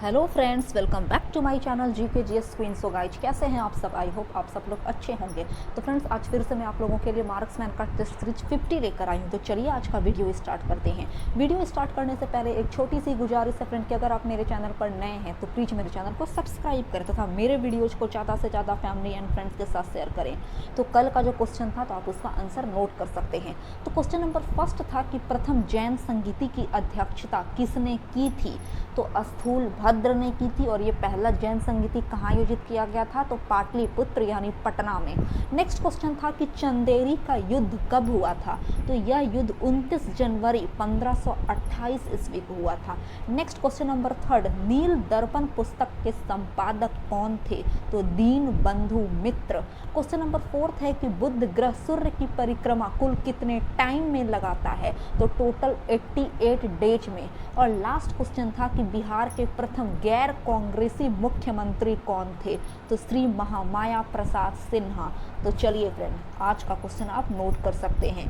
Hello friends, welcome back to my channel GK GS queen. So guys, कैसे हैं आप सब? आई होप आप सब लोग अच्छे होंगे। तो फ्रेंड्स, आज फिर से मैं आप लोगों के लिए मार्क्समैन का टेस्ट सीरीज 50 लेकर आई हूं। तो चलिए आज का वीडियो स्टार्ट करते हैं। वीडियो स्टार्ट करने से पहले एक छोटी सी गुजारिश है फ्रेंड कि अगर आप मेरे चैनल पर नए हैं तो प्लीज़ मेरे चैनल को सब्सक्राइब करें तथा मेरे वीडियोज़ को ज़्यादा से ज़्यादा फैमिली एंड फ्रेंड्स के साथ शेयर करें। तो कल का जो क्वेश्चन था तो आप उसका आंसर नोट कर सकते हैं। तो क्वेश्चन नंबर फर्स्ट था कि प्रथम जैन संगीति की अध्यक्षता किसने की थी? तो स्थूल भद्र ने की थी। और ये पहला जैन संगीति कहाँ आयोजित किया गया था? तो पाटलिपुत्र यानी पटना में। नेक्स्ट क्वेश्चन था कि चंदेरी का युद्ध कब हुआ था? तो यह युद्ध 29 जनवरी 1528 ईस्वी को हुआ था। नेक्स्ट क्वेश्चन नंबर थर्ड, नील दर्पण पुस्तक के संपादक कौन थे? तो दीन बंधु मित्र। क्वेश्चन नंबर फोर्थ है कि बुध ग्रह सूर्य की परिक्रमा कुल कितने टाइम में लगाता है? तो टोटल 88 डेज में। और लास्ट क्वेश्चन था कि बिहार के प्रथम गैर कांग्रेसी मुख्यमंत्री कौन थे? तो श्री महामाया प्रसाद सिन्हा। तो चलिए फ्रेंड, आज का क्वेश्चन आप नोट कर सकते हैं।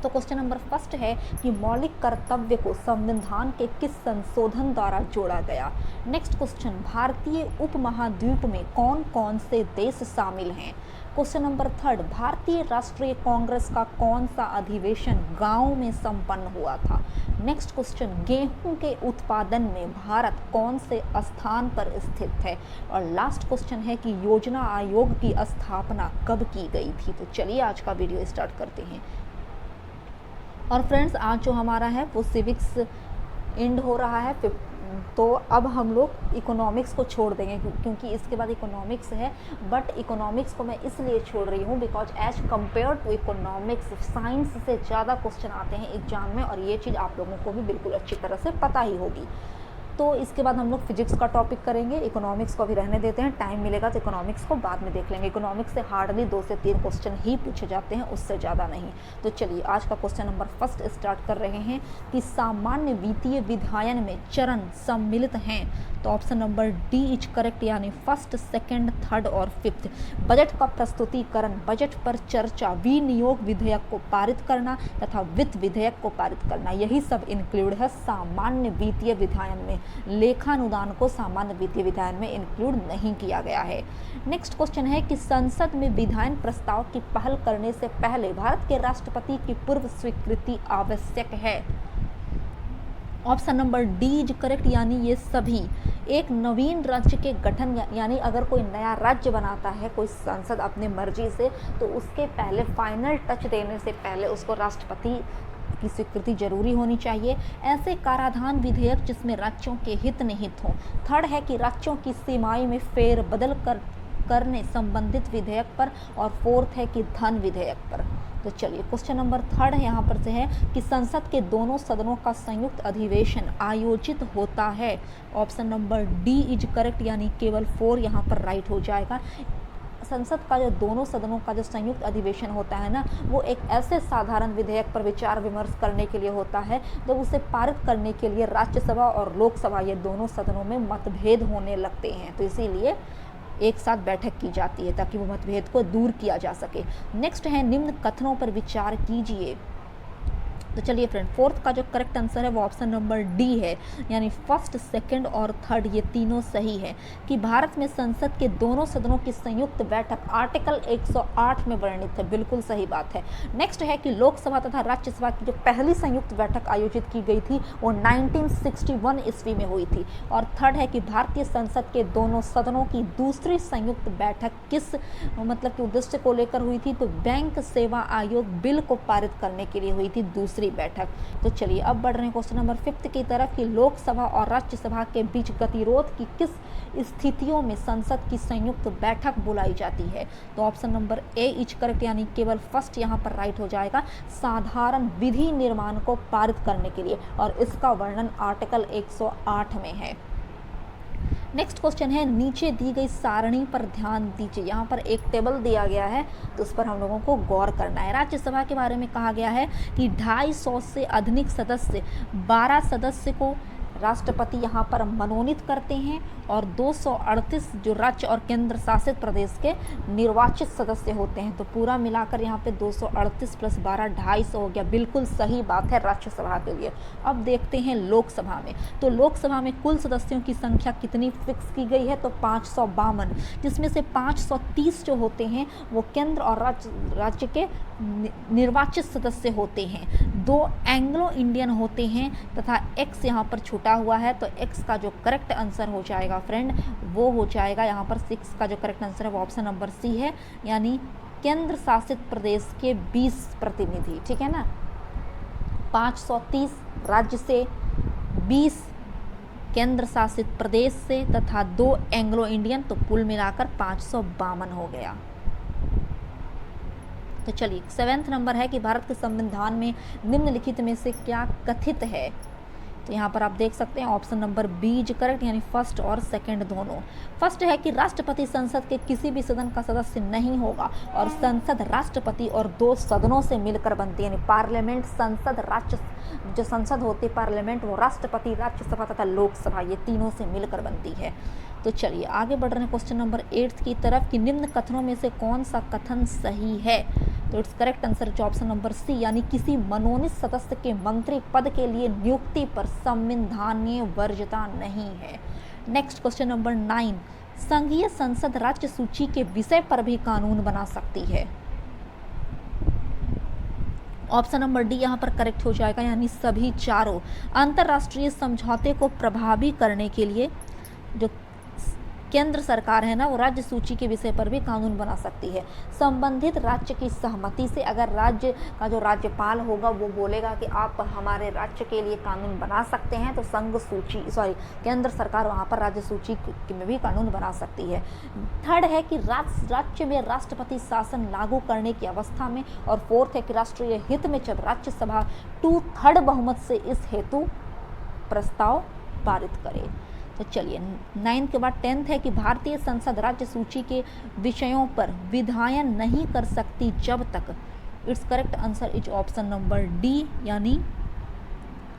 तो क्वेश्चन नंबर फर्स्ट है कि मौलिक कर्तव्य को संविधान के किस संशोधन द्वारा जोड़ा गया? नेक्स्ट क्वेश्चन, भारतीय उपमहाद्वीप में कौन कौन से देश शामिल हैं? क्वेश्चन नंबर थर्ड, भारतीय राष्ट्रीय कांग्रेस का कौन सा अधिवेशन गांव में संपन्न हुआ था? नेक्स्ट क्वेश्चन, गेहूं के उत्पादन में भारत कौन से स्थान पर स्थित है? और लास्ट क्वेश्चन है कि योजना आयोग की स्थापना कब की गई थी? तो चलिए आज का वीडियो स्टार्ट करते हैं। और फ्रेंड्स, आज जो हमारा है वो सिविक्स एंड हो रहा है, तो अब हम लोग इकोनॉमिक्स को छोड़ देंगे क्योंकि इसके बाद इकोनॉमिक्स है। बट इकोनॉमिक्स को मैं इसलिए छोड़ रही हूँ because as compared to economics science से ज़्यादा क्वेश्चन आते हैं एग्जाम में, और ये चीज़ आप लोगों को भी बिल्कुल अच्छी तरह से पता ही होगी। तो इसके बाद हम लोग फिजिक्स का टॉपिक करेंगे। इकोनॉमिक्स को अभी रहने देते हैं, टाइम मिलेगा तो इकोनॉमिक्स को बाद में देख लेंगे। इकोनॉमिक्स से हार्डली 2 से 3 क्वेश्चन ही पूछे जाते हैं, उससे ज़्यादा नहीं। तो चलिए आज का क्वेश्चन नंबर फर्स्ट स्टार्ट कर रहे हैं कि सामान्य वित्तीय विधायन में चरण सम्मिलित हैं। तो option number D is correct, यानी फर्स्ट, सेकेंड, थर्ड और फिफ्थ। बजट का प्रस्तुतिकरण, बजट पर चर्चा, विनियोग विधेयक को पारित करना तथा वित्त विधेयक को पारित करना, यही सब इंक्लूड है सामान्य वित्तीय विधायन में। लेखानुदान को सामान्य वित्तीय विधायन में इंक्लूड नहीं किया गया है। नेक्स्ट क्वेश्चन है कि संसद में विधायन प्रस्ताव की पहल करने से पहले भारत के राष्ट्रपति की पूर्व स्वीकृति आवश्यक है। Option number D is correct, यानी ये सभी। एक नवीन राज्य के गठन, यानी अगर कोई नया राज्य बनाता है कोई सांसद अपने मर्जी से, तो उसके पहले फाइनल टच देने से पहले उसको राष्ट्रपति की स्वीकृति जरूरी होनी चाहिए। ऐसे कराधान विधेयक जिसमें राज्यों के हित निहित हों। थर्ड है कि राज्यों की सीमाएं में फेरबदल करने संबंधित विधेयक पर। और फोर्थ है कि धन विधेयक पर। तो चलिए क्वेश्चन नंबर थर्ड यहाँ पर से है कि संसद के दोनों सदनों का संयुक्त अधिवेशन आयोजित होता है। Option number D is correct, यानी केवल 4 यहाँ पर राइट हो जाएगा। संसद का जो दोनों सदनों का जो संयुक्त अधिवेशन होता है ना, वो एक ऐसे साधारण विधेयक पर विचार विमर्श करने के लिए होता है तो उसे पारित करने के लिए राज्यसभा और लोकसभा ये दोनों सदनों में मतभेद होने लगते हैं। तो इसीलिए एक साथ बैठक की जाती है ताकि वो मतभेद को दूर किया जा सके। नेक्स्ट है निम्न कथनों पर विचार कीजिए। तो चलिए फ्रेंड, फोर्थ का जो करेक्ट आंसर है वो ऑप्शन नंबर डी है, यानी फर्स्ट, सेकंड और थर्ड ये तीनों सही है कि भारत में संसद के दोनों सदनों की संयुक्त बैठक आर्टिकल 108 में वर्णित है। बिल्कुल सही बात है। नेक्स्ट है कि लोकसभा तथा राज्यसभा की जो पहली संयुक्त बैठक आयोजित की गई थी वो 1961 ईस्वी में हुई थी। और थर्ड है कि भारतीय संसद के दोनों सदनों की दूसरी संयुक्त बैठक किस मतलब के उद्देश्य को लेकर हुई थी? तो बैंक सेवा आयोग बिल को पारित करने के लिए हुई थी दूसरी बैठक। तो चलिए अब बढ़ रहे हैं क्वेश्चन नंबर फिफ्थ की तरफ कि लोकसभा और राज्यसभा के बीच गतिरोध की किस स्थितियों में संसद की संयुक्त बैठक बुलाई जाती है? तो option number A is correct, यानी केवल फर्स्ट यहाँ पर राइट हो जाएगा। साधारण विधि निर्माण को पारित करने के लिए, और इसका वर्णन आर्टिकल 108 में है। नेक्स्ट क्वेश्चन है नीचे दी गई सारणी पर ध्यान दीजिए। यहाँ पर एक टेबल दिया गया है तो उस पर हम लोगों को गौर करना है। राज्यसभा के बारे में कहा गया है कि 250 से अधिक सदस्य 12 सदस्य को राष्ट्रपति यहाँ पर मनोनीत करते हैं और 238 जो राज्य और केंद्र शासित प्रदेश के निर्वाचित सदस्य होते हैं। तो पूरा मिलाकर यहाँ पे 238 + 12 250 हो गया। बिल्कुल सही बात है राज्यसभा के लिए। अब देखते हैं लोकसभा में। तो लोकसभा में कुल सदस्यों की संख्या कितनी फिक्स की गई है, तो 552, जिसमें से 530 जो होते हैं वो केंद्र और राज्य के निर्वाचित सदस्य होते हैं। 2 एंग्लो इंडियन होते हैं तथा एक्स यहाँ पर छूटा हुआ है। तो एक्स का जो करेक्ट आंसर हो जाएगा फ्रेंड वो हो जाएगा यहाँ पर 6 का जो करेक्ट आंसर है वो ऑप्शन नंबर सी है, यानी केंद्र शासित प्रदेश के 20 प्रतिनिधि। ठीक है ना, 530 राज्य से, 20 केंद्र शासित प्रदेश से तथा 2 एंग्लो इंडियन, तो कुल मिलाकर 552 हो गया। तो चलिए 7वां नंबर है कि भारत के संविधान में निम्नलिखित में से क्या कथित है। तो यहाँ पर आप देख सकते हैं option number b is correct, यानी फर्स्ट और सेकंड दोनों। फर्स्ट है कि राष्ट्रपति संसद के किसी भी सदन का सदस्य नहीं होगा और संसद राष्ट्रपति और 2 सदनों से मिलकर बनती है, यानी पार्लियामेंट, संसद, राज्य जो संसद होती है पार्लियामेंट वो राष्ट्रपति, राज्यसभा तथा लोकसभा ये तीनों से मिलकर बनती है। तो चलिए आगे बढ़ रहे हैं क्वेश्चन नंबर 8 की तरफ कि निम्न कथनों में से कौन सा कथन सही है। तो it's correct answer option number c, यानी किसी मनोनीत सदस्य के मंत्री पद के लिए नियुक्ति पर संविधानीय वरीयता नहीं है। नेक्स्ट क्वेश्चन नंबर 9, संघीय संसद राज्य सूची के विषय पर भी कानून बना सकती है। ऑप्शन नंबर डी यहाँ पर करेक्ट हो जाएगा, यानी सभी चारों। अंतर्राष्ट्रीय समझौते को प्रभावी करने के लिए जो केंद्र सरकार है ना वो राज्य सूची के विषय पर भी कानून बना सकती है। संबंधित राज्य की सहमति से, अगर राज्य का जो राज्यपाल होगा वो बोलेगा कि आप हमारे राज्य के लिए कानून बना सकते हैं, तो केंद्र सरकार वहाँ पर राज्य सूची में भी कानून बना सकती है। थर्ड है कि राज्य में राष्ट्रपति शासन लागू करने की अवस्था में, और फोर्थ है कि राष्ट्रीय हित में जब राज्यसभा 2/3 बहुमत से इस हेतु प्रस्ताव पारित करे। तो चलिए 9 के बाद 10 है कि भारतीय संसद राज्य सूची के विषयों पर विधायन नहीं कर सकती जब तक। It's correct answer is option number D, यानी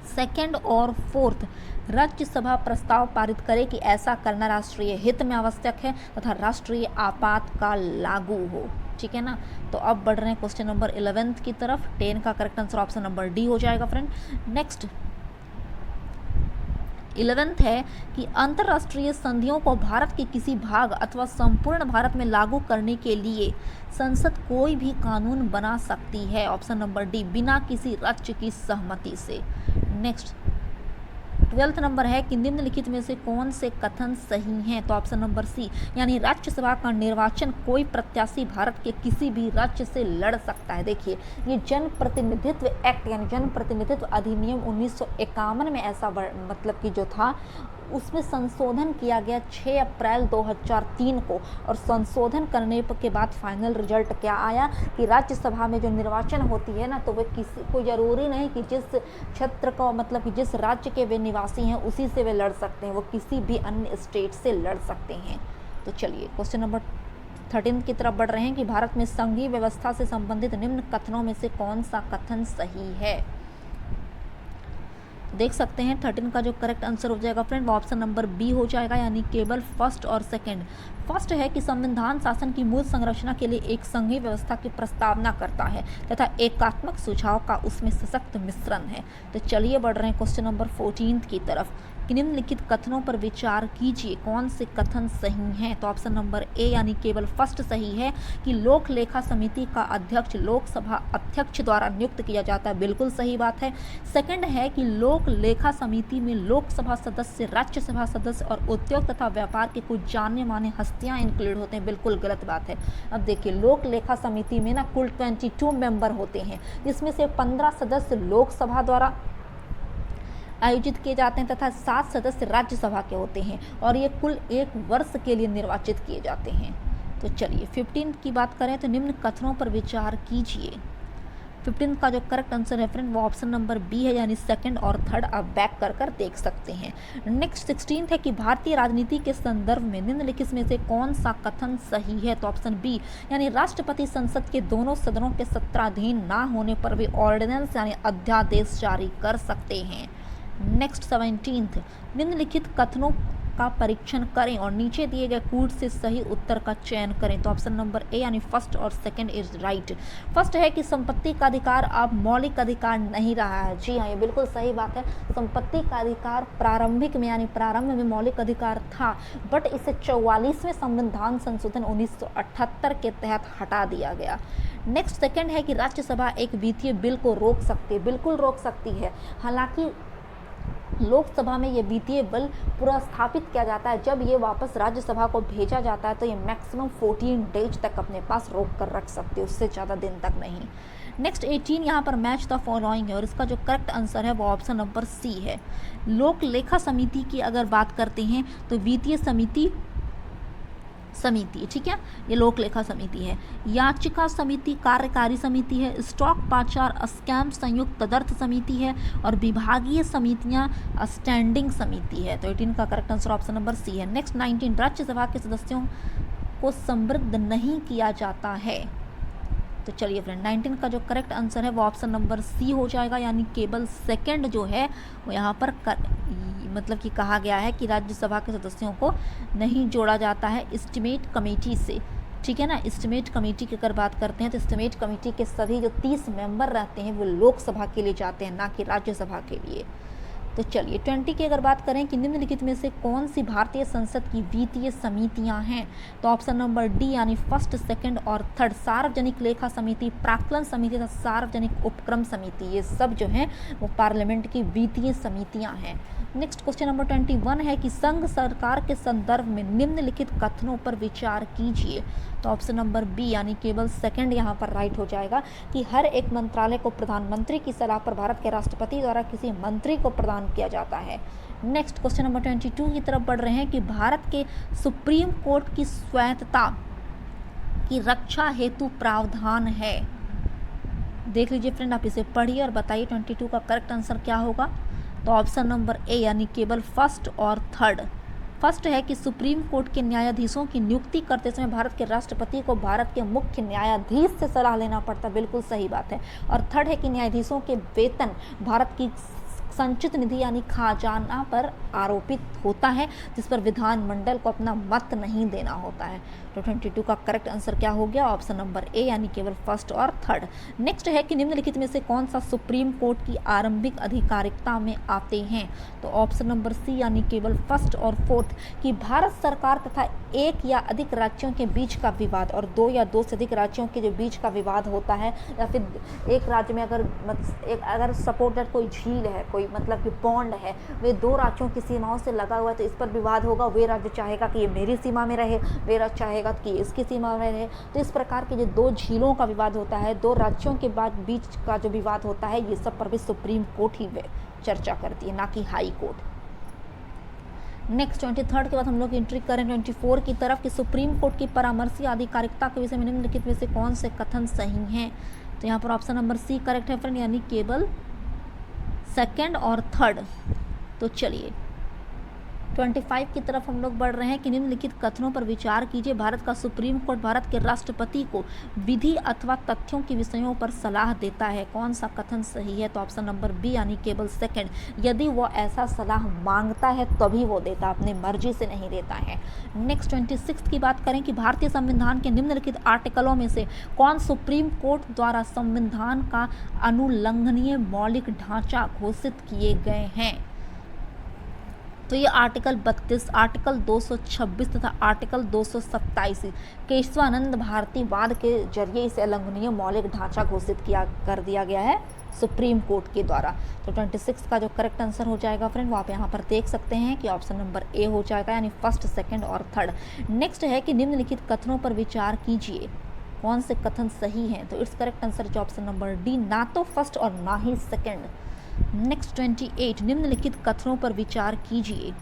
सेकंड और फोर्थ राज्यसभा प्रस्ताव पारित करे कि ऐसा करना राष्ट्रीय हित में आवश्यक है तथा राष्ट्रीय आपातकाल लागू हो। ठीक है ना, तो अब बढ़ रहे हैं क्वेश्चन नंबर 11 की तरफ। 10 का correct answer option number D हो जाएगा फ्रेंड। नेक्स्ट 11th है कि अंतर्राष्ट्रीय संधियों को भारत के किसी भाग अथवा संपूर्ण भारत में लागू करने के लिए संसद कोई भी कानून बना सकती है। ऑप्शन नंबर डी, बिना किसी राज्य की सहमति से। नेक्स्ट 12th नंबर है कि निम्नलिखित में से कौन से कथन सही हैं। तो ऑप्शन नंबर सी, यानी राज्यसभा का निर्वाचन कोई प्रत्याशी भारत के किसी भी राज्य से लड़ सकता है। देखिए ये जन प्रतिनिधित्व एक्ट यानी जन प्रतिनिधित्व अधिनियम 1951 में ऐसा मतलब कि जो था उसमें संशोधन किया गया 6 अप्रैल 2003 को, और संशोधन करने के बाद फाइनल रिजल्ट क्या आया कि राज्यसभा में जो निर्वाचन होती है ना, तो वे किसी को ज़रूरी नहीं कि जिस क्षेत्र को मतलब कि जिस राज्य के वे निवासी हैं उसी से वे लड़ सकते हैं, वो किसी भी अन्य स्टेट से लड़ सकते हैं। तो चलिए क्वेश्चन नंबर 13 की तरफ बढ़ रहे हैं कि भारत में संघीय व्यवस्था से संबंधित निम्न कथनों में से कौन सा कथन सही है। देख सकते हैं 13 का जो करेक्ट आंसर हो जाएगा फ्रेंड वो ऑप्शन नंबर बी हो जाएगा, यानी केवल फर्स्ट और सेकंड। फर्स्ट है कि संविधान शासन की मूल संरचना के लिए एक संघीय व्यवस्था की प्रस्तावना करता है तथा एकात्मक सुझाव का उसमें सशक्त मिश्रण है। तो चलिए बढ़ रहे हैं क्वेश्चन नंबर 14 की तरफ कि निम्नलिखित कथनों पर विचार कीजिए, कौन से कथन सही हैं। तो ऑप्शन नंबर ए यानी केवल फर्स्ट सही है कि लोक लेखा समिति का अध्यक्ष लोकसभा अध्यक्ष द्वारा नियुक्त किया जाता है, बिल्कुल सही बात है। सेकंड है कि लोक लेखा समिति में लोकसभा सदस्य, राज्यसभा सदस्य और उद्योग तथा व्यापार के कुछ जाने माने हस्तियां इंक्लूड होते हैं, बिल्कुल गलत बात है। अब देखिए लोक लेखा समिति में ना कुल 22 मेंबर होते हैं, जिसमें से 15 सदस्य लोकसभा द्वारा आयोजित किए जाते हैं तथा 7 सदस्य राज्यसभा के होते हैं, और ये कुल 1 वर्ष के लिए निर्वाचित किए जाते हैं। तो चलिए 15 की बात करें तो निम्न कथनों पर विचार कीजिए। 15 का जो करेक्ट आंसर है फ्रेंड वो ऑप्शन नंबर बी है, यानी सेकंड और थर्ड आप बैक कर देख सकते हैं। नेक्स्ट 16 है कि भारतीय राजनीति के संदर्भ में निम्नलिखित में से कौन सा कथन सही है। तो ऑप्शन बी, यानी राष्ट्रपति संसद के दोनों सदनों के सत्राधीन ना होने पर भी ऑर्डिनेंस यानी अध्यादेश जारी कर सकते हैं। नेक्स्ट 17th, निम्नलिखित कथनों का परीक्षण करें और नीचे दिए गए कूट से सही उत्तर का चयन करें। तो ऑप्शन नंबर ए यानी फर्स्ट और सेकंड इज राइट। फर्स्ट है कि संपत्ति का अधिकार अब मौलिक अधिकार नहीं रहा है। जी हाँ, ये बिल्कुल सही बात है। संपत्ति का अधिकार प्रारंभिक में यानी प्रारंभ में मौलिक अधिकार था, बट इसे 44वें संविधान संशोधन 1978 के तहत हटा दिया गया। नेक्स्ट सेकंड है कि राज्यसभा एक वित्तीय बिल को रोक सकती है। बिल्कुल रोक सकती है। हालांकि लोकसभा में ये वित्तीय बिल पुनर्स्थापित किया जाता है, जब ये वापस राज्यसभा को भेजा जाता है तो ये मैक्सिमम 14 डेज तक अपने पास रोक कर रख सकते हैं, उससे ज़्यादा दिन तक नहीं। नेक्स्ट 18 यहाँ पर मैच द फॉलोइंग है और इसका जो करेक्ट आंसर है वो ऑप्शन नंबर सी है। लोक लेखा समिति की अगर बात करते हैं तो वित्तीय समिति, ठीक है, ये लोक लेखा समिति है। याचिका समिति कार्यकारी समिति है। स्टॉक पाचार स्कैम संयुक्त तदर्थ समिति है और विभागीय समितियां स्टैंडिंग समिति है। तो 18 का correct answer option number c है। नेक्स्ट 19, राज्यसभा के सदस्यों को समृद्ध नहीं किया जाता है। तो चलिए फ्रेंड, 19 का जो करेक्ट आंसर है वो ऑप्शन नंबर सी हो जाएगा, यानी केवल सेकंड जो है वो यहाँ पर मतलब कि कहा गया है कि राज्यसभा के सदस्यों को नहीं जोड़ा जाता है एस्टिमेट कमेटी से। ठीक है ना, एस्टिमेट कमेटी की अगर बात करते हैं तो एस्टिमेट कमेटी के सभी जो 30 मेंबर रहते हैं वो लोकसभा के लिए जाते हैं, ना कि राज्यसभा के लिए। तो चलिए 20 की अगर बात करें कि निम्नलिखित में से कौन सी भारतीय संसद की वित्तीय समितियां हैं, तो ऑप्शन नंबर डी यानी फर्स्ट, सेकंड और थर्ड, सार्वजनिक लेखा समिति, प्राक्कलन समिति तथा सार्वजनिक उपक्रम समिति, ये सब जो हैं वो पार्लियामेंट की वित्तीय समितियां हैं। नेक्स्ट क्वेश्चन नंबर 21 है कि संघ सरकार के संदर्भ में निम्नलिखित कथनों पर विचार कीजिए। तो ऑप्शन नंबर बी यानी केवल सेकंड यहाँ पर राइट हो जाएगा कि हर एक मंत्रालय को प्रधानमंत्री की सलाह पर भारत के राष्ट्रपति द्वारा किसी मंत्री को प्रदान किया जाता है। नेक्स्ट क्वेश्चन नंबर 22 की तरफ बढ़ रहे हैं कि भारत के सुप्रीम कोर्ट की स्वायत्तता की रक्षा हेतु प्रावधान है। देख लीजिए फ्रेंड, आप इसे पढ़िए और बताइए 22 का करेक्ट आंसर क्या होगा। तो ऑप्शन नंबर ए यानी केवल फर्स्ट और थर्ड। फर्स्ट है कि सुप्रीम कोर्ट के न्यायाधीशों की नियुक्ति करते समय भारत के राष्ट्रपति को भारत के मुख्य न्यायाधीश से सलाह लेना पड़ता है, बिल्कुल सही बात है। और थर्ड है कि न्यायाधीशों के वेतन भारत की संचित निधि यानी खजाना पर आरोपित होता है, जिस पर विधानमंडल को अपना मत नहीं देना होता है। तो 22 का करेक्ट आंसर क्या हो गया, ऑप्शन नंबर ए यानी केवल फर्स्ट और थर्ड। नेक्स्ट है कि निम्नलिखित में से कौन सा सुप्रीम कोर्ट की आरंभिक आधिकारिकता में आते हैं, तो ऑप्शन नंबर सी यानी केवल फर्स्ट और फोर्थ, कि भारत सरकार तथा एक या अधिक राज्यों के बीच का विवाद और दो या दो से अधिक राज्यों के जो बीच का विवाद होता है, या फिर एक राज्य में अगर सपोर्ट दैट कोई झील है, कोई मतलब कि पॉन्ड है, वे दो राज्यों की सीमाओं से लगा हुआ है, तो इस पर विवाद होगा। वे राज्य चाहेगा कि ये मेरी सीमा में रहे, वे राज्य चाहेगा कि इसकी सीमा में रहे। तो इस प्रकार के जो दो झीलों का विवाद होता है, दो राज्यों के बीच का जो विवाद होता है, ये सब पर भी सुप्रीम कोर्ट ही चर्चा करती है, ना कि हाई कोर्ट। नेक्स्ट 23 के बाद हम लोग एंट्री करें 24 की तरफ कि सुप्रीम कोर्ट की परामर्शी आधिकारिकता के विषय में निम्नलिखित में से कौन से कथन सही हैं। तो यहाँ पर ऑप्शन नंबर सी करेक्ट है फ्रेंड, यानी केवल सेकंड और थर्ड। तो चलिए 25 की तरफ हम लोग बढ़ रहे हैं कि निम्नलिखित कथनों पर विचार कीजिए। भारत का सुप्रीम कोर्ट भारत के राष्ट्रपति को विधि अथवा तथ्यों के विषयों पर सलाह देता है, कौन सा कथन सही है, तो ऑप्शन नंबर बी यानी केवल सेकंड। यदि वो ऐसा सलाह मांगता है तभी वो देता, अपनी मर्जी से नहीं देता है। नेक्स्ट 26 की बात करें कि भारतीय संविधान के निम्नलिखित आर्टिकलों में से कौन सुप्रीम कोर्ट द्वारा संविधान का अनुलंघनीय मौलिक ढांचा घोषित किए गए हैं। तो ये आर्टिकल 32, आर्टिकल 226 तथा आर्टिकल 227 केशवानंद भारतीवाद के जरिए इसे अलंघनीय मौलिक ढांचा घोषित कर दिया गया है सुप्रीम कोर्ट के द्वारा। तो 26 का जो करेक्ट आंसर हो जाएगा फ्रेंड, वो आप यहाँ पर देख सकते हैं कि ऑप्शन नंबर ए हो जाएगा, यानी फर्स्ट, सेकंड और थर्ड। नेक्स्ट है कि निम्नलिखित कथनों पर विचार कीजिए, कौन से कथन सही हैं। तो इट्स करेक्ट आंसर जो ऑप्शन नंबर डी, ना तो फर्स्ट और ना ही सेकंड। नेक्स्ट 28, निम्नलिखित कथनों पर विचार कीजिए।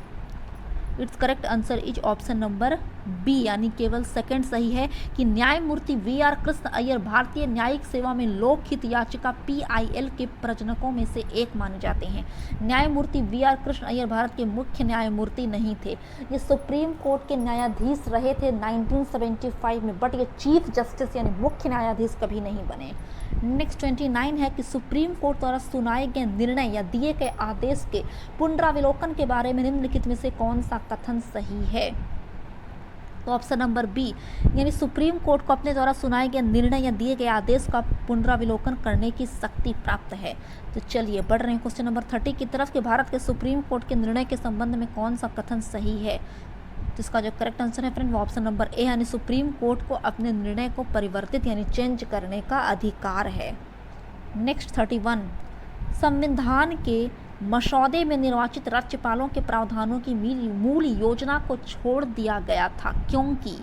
It's correct answer is option number b यानी केवल सेकंड सही है कि न्यायमूर्ति वी.आर. कृष्ण अय्यर भारतीय न्यायिक सेवा में लोकहित याचिका PIL के प्रजनकों में से एक माने जाते हैं। न्यायमूर्ति वी.आर. कृष्ण अय्यर भारत के मुख्य न्यायमूर्ति नहीं थे, ये सुप्रीम कोर्ट के न्यायाधीश रहे थे 1975 में, बट ये चीफ जस्टिस यानी मुख्य न्यायाधीश कभी नहीं बने। नेक्स्ट 29 है कि सुप्रीम कोर्ट द्वारा सुनाए गए निर्णय या दिए गए आदेश के पुनरावलोकन के बारे में निम्नलिखित में से कौन सा कथन सही है? तो ऑप्शन नंबर बी यानी सुप्रीम कोर्ट को अपने द्वारा सुनाए गए निर्णय या दिए गए आदेश का पुनरावलोकन करने की शक्ति प्राप्त है। तो चलिए बढ़ रहे हैं क्वेश्चन नंबर 30 की तरफ कि भारत के सुप्रीम कोर्ट के निर्णय के संबंध में कौन सा कथन सही है? तो इसका जो करेक्ट आंसर है फ्रेंड वो ऑप्शन नंबर ए यानी सुप्रीम कोर्ट को अपने निर्णय को परिवर्तित यानी चेंज करने का अधिकार है। नेक्स्ट 31 संविधान के मसौदे में निर्वाचित राज्यपालों के प्रावधानों की मूल योजना को छोड़ दिया गया था क्योंकि?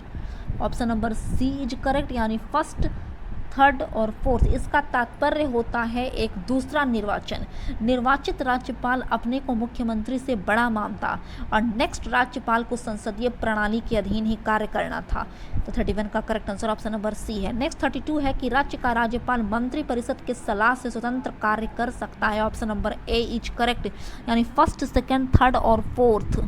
Option number c is correct यानी फर्स्ट, थर्ड और फोर्थ। इसका तात्पर्य होता है एक दूसरा निर्वाचन। निर्वाचित राज्यपाल अपने को मुख्यमंत्री से बड़ा मानता और नेक्स्ट राज्यपाल को संसदीय प्रणाली के अधीन ही कार्य करना था। तो 31 का correct answer option number c है। नेक्स्ट 32 है कि राज्य का राज्यपाल मंत्री परिषद के सलाह से स्वतंत्र कार्य कर सकता है। Option number A is correct यानी फर्स्ट, सेकेंड, थर्ड और फोर्थ।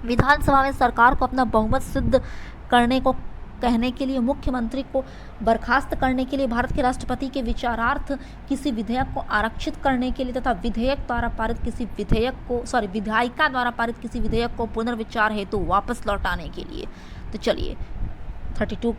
विधानसभा में सरकार को अपना बहुमत सिद्ध करने को कहने के लिए मुख्यमंत्री को बर्खास्त करने के लिए भारत के राष्ट्रपति के विचारार्थ किसी विधेयक को आरक्षित करने के लिए तथा विधायिका द्वारा पारित किसी विधेयक को पुनर्विचार हेतु वापस लौटाने के लिए। तो चलिए 32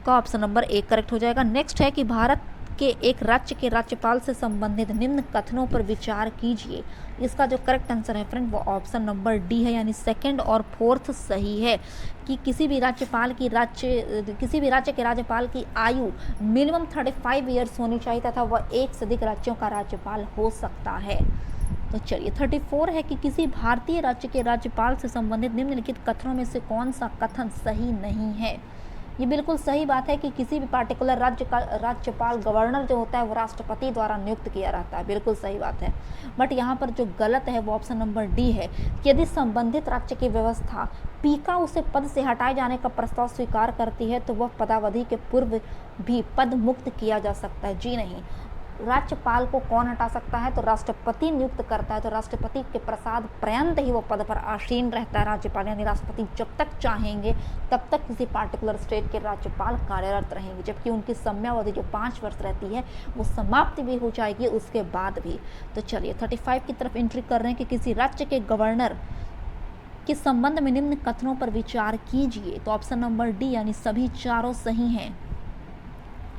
का ऑप्शन नंबर ए करेक्ट हो जाएगा। नेक्स्ट है कि भारत के एक राज्य के राज्यपाल से संबंधित निम्न कथनों पर विचार कीजिए। इसका जो करेक्ट आंसर है फ्रेंड वो ऑप्शन नंबर डी है यानी सेकंड और फोर्थ सही है कि किसी भी राज्य के राज्यपाल की आयु मिनिमम 35 ईयर्स होनी चाहिए तथा वह एक से अधिक राज्यों का राज्यपाल हो सकता है। तो चलिए 34 है कि किसी भारतीय राज्य के राज्यपाल से संबंधित निम्नलिखित कथनों में से कौन सा कथन सही नहीं है? ये बिल्कुल सही बात है कि किसी भी पार्टिकुलर राज्य का राज्यपाल गवर्नर जो होता है वो राष्ट्रपति द्वारा नियुक्त किया रहता है, बिल्कुल सही बात है। बट यहाँ पर जो गलत है वो ऑप्शन नंबर डी है कि यदि संबंधित राज्य की व्यवस्था पीका उसे पद से हटाए जाने का प्रस्ताव स्वीकार करती है तो वह पदावधि के पूर्व भी पद मुक्त किया जा सकता है। जी नहीं, राज्यपाल को कौन हटा सकता है? तो राष्ट्रपति नियुक्त करता है। तो राष्ट्रपति के प्रसाद पर्यंत ही वो पद पर आसीन रहता है राज्यपाल, यानी राष्ट्रपति जब तक चाहेंगे तब तक किसी पार्टिकुलर स्टेट के राज्यपाल कार्यरत रहेंगे, जबकि उनकी समयावधि जो 5 वर्ष रहती है वो समाप्त भी हो जाएगी उसके बाद भी। तो चलिए 35 की तरफ एंट्री कर रहे हैं कि किसी राज्य के गवर्नर के संबंध में निम्न कथनों पर विचार कीजिए। तो ऑप्शन नंबर डी यानी सभी चारों सही हैं।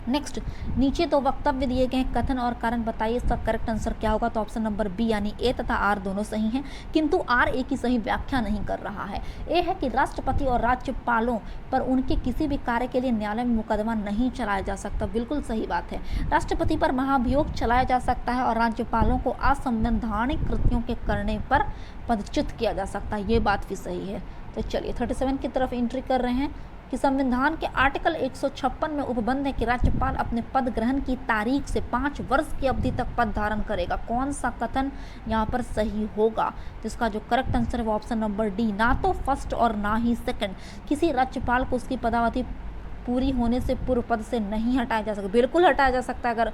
नेक्स्ट नीचे तो वक्तव्य दिए गए कथन और कारण बताइए, इसका करेक्ट आंसर क्या होगा? तो ऑप्शन नंबर बी यानी ए तथा आर दोनों सही हैं, किंतु आर ए की सही व्याख्या नहीं कर रहा है। ए है कि राष्ट्रपति और राज्यपालों पर उनके किसी भी कार्य के लिए न्यायालय में मुकदमा नहीं चलाया जा सकता, बिल्कुल सही बात है। राष्ट्रपति पर महाभियोग चलाया जा सकता है और राज्यपालों को असंवैधानिक कृत्यों के करने पर पदच्युत किया जा सकता है, ये बात भी सही है। तो चलिए 37 की तरफ एंट्री कर रहे हैं कि संविधान के आर्टिकल 156 में उपबंध है कि राज्यपाल अपने पद ग्रहण की तारीख से 5 वर्ष की अवधि तक पद धारण करेगा। कौन सा कथन यहाँ पर सही होगा? तो इसका जो करेक्ट आंसर है वो ऑप्शन नंबर डी, ना तो फर्स्ट और ना ही सेकंड। किसी राज्यपाल को उसकी पदावधि पूरी होने से पूर्व पद से नहीं हटाया जा सकता, बिल्कुल हटाया जा सकता है अगर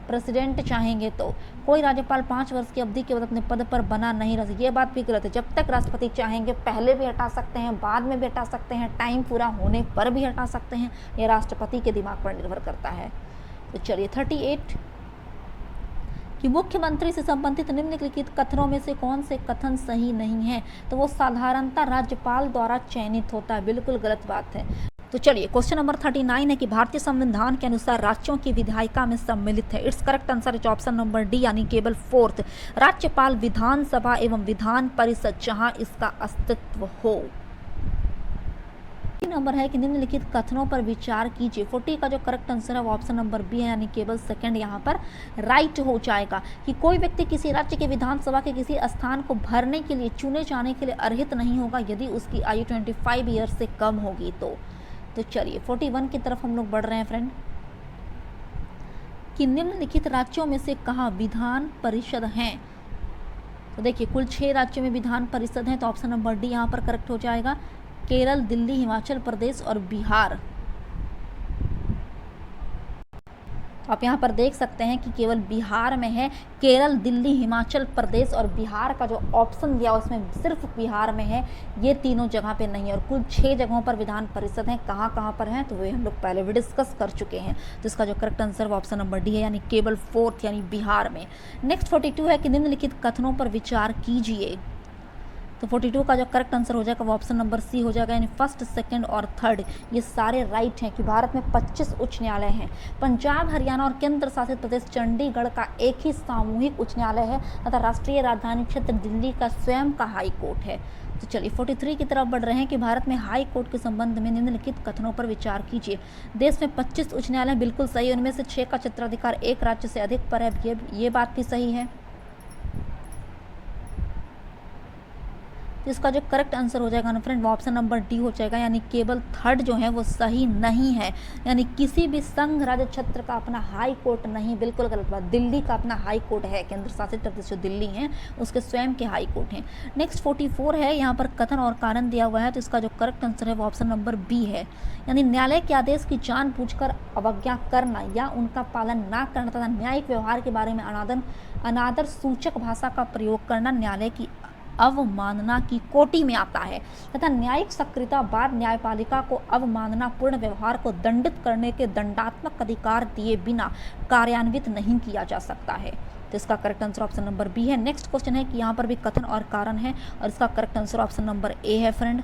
प्रेसिडेंट चाहेंगे तो। कोई राज्यपाल 5 वर्ष की अवधि के बाद अपने पद पर बना नहीं रह सकता, ये बात भी गलत है। जब तक राष्ट्रपति चाहेंगे पहले भी हटा सकते हैं, बाद में भी हटा सकते हैं, टाइम पूरा होने पर भी हटा सकते हैं, ये राष्ट्रपति के दिमाग पर निर्भर करता है। तो चलिए 38 कि मुख्यमंत्री से संबंधित निम्नलिखित कथनों में से कौन से कथन सही नहीं है? तो वो साधारणतः राज्यपाल द्वारा चयनित होता है, बिल्कुल गलत बात है। तो चलिए क्वेश्चन नंबर 39 है कि भारतीय संविधान के अनुसार राज्यों की विधायिका में सम्मिलित है। इट्स करेक्ट आंसर है ऑप्शन नंबर डी यानी केवल फोर्थ, राज्यपाल, विधानसभा एवं विधान परिषद जहां इसका अस्तित्व हो। नंबर है कि निम्नलिखित कथनों पर विचार कीजिए। 40 का जो करेक्ट आंसर है वो ऑप्शन नंबर बी है यानी केवल सेकंड यहाँ पर राइट हो जाएगा कि कोई व्यक्ति किसी राज्य के विधानसभा के किसी स्थान को भरने के लिए चुने जाने के लिए अर्हित नहीं होगा यदि उसकी आयु 25 ईयर से कम होगी तो चलिए 41 की तरफ हम लोग बढ़ रहे हैं फ्रेंड कि निम्नलिखित राज्यों में से कहाँ विधान परिषद हैं। तो देखिए कुल 6 राज्यों में विधान परिषद हैं, तो ऑप्शन नंबर डी यहाँ पर करेक्ट हो जाएगा केरल, दिल्ली, हिमाचल प्रदेश और बिहार। आप यहाँ पर देख सकते हैं कि केवल बिहार में है। केरल, दिल्ली, हिमाचल प्रदेश और बिहार का जो ऑप्शन दिया उसमें सिर्फ बिहार में है, ये तीनों जगह पे नहीं है। और कुल 6 जगहों पर विधान परिषद हैं। कहाँ कहाँ पर हैं तो वे हम लोग पहले भी डिस्कस कर चुके हैं। तो इसका जो करेक्ट आंसर वो ऑप्शन नंबर डी है, यानी केवल 4th यानी बिहार में। नेक्स्ट 42 है कि निम्नलिखित कथनों पर विचार कीजिए। तो 42 का जो करेक्ट आंसर हो जाएगा वो ऑप्शन नंबर सी हो जाएगा, यानी 1st, 2nd और 3rd ये सारे राइट हैं कि भारत में 25 उच्च न्यायालय हैं। पंजाब, हरियाणा और केंद्र शासित प्रदेश चंडीगढ़ का एक ही सामूहिक उच्च न्यायालय है तथा राष्ट्रीय राजधानी क्षेत्र दिल्ली का स्वयं का हाई कोर्ट है। तो चलिए 43 की तरफ बढ़ रहे हैं कि भारत में हाई कोर्ट के संबंध में निम्नलिखित कथनों पर विचार कीजिए। देश में 25 उच्च न्यायालय, बिल्कुल सही। उनमें से 6 का क्षेत्राधिकार एक राज्य से अधिक पर है, ये बात भी सही है। इसका जो करेक्ट आंसर हो जाएगा ना फ्रेंड वो ऑप्शन नंबर डी हो जाएगा, यानी केवल 3rd जो है वो सही नहीं है। यानी किसी भी संघ राज्य क्षेत्र का अपना हाई कोर्ट नहीं, बिल्कुल गलत बात। दिल्ली का अपना हाई कोर्ट है, केंद्र शासित प्रदेश जो दिल्ली है उसके स्वयं के हाई कोर्ट हैं। नेक्स्ट 44 है, यहाँ पर कथन और कारण दिया हुआ है। तो इसका जो करेक्ट आंसर है वो ऑप्शन नंबर बी है, यानी न्यायालय के आदेश की जानबूझकर अवज्ञा करना या उनका पालन न करना तथा न्यायिक व्यवहार के बारे में अनादर सूचक भाषा का प्रयोग करना न्यायालय की अवमानना की कोटि में आता है तथा न्यायिक सक्रियता बाद न्यायपालिका को अवमाननापूर्ण व्यवहार को दंडित करने के दंडात्मक अधिकार दिए बिना कार्यान्वित नहीं किया जा सकता है। तो इसका correct answer option number b है। नेक्स्ट क्वेश्चन है कि यहाँ पर भी कथन और कारण है और इसका correct answer option number A है फ्रेंड।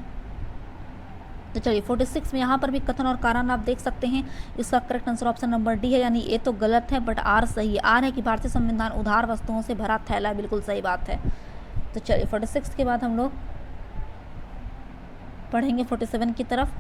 तो चलिए 46 में यहाँ पर भी कथन और कारण आप देख सकते हैं। इसका correct answer option number D है, यानी ए तो गलत है बट आर सही है। आर है कि भारतीय संविधान उधार वस्तुओं से भरा थैला है, बिल्कुल सही बात है। तो चलिए 46 के बाद हम लोग पढ़ेंगे 47 की तरफ।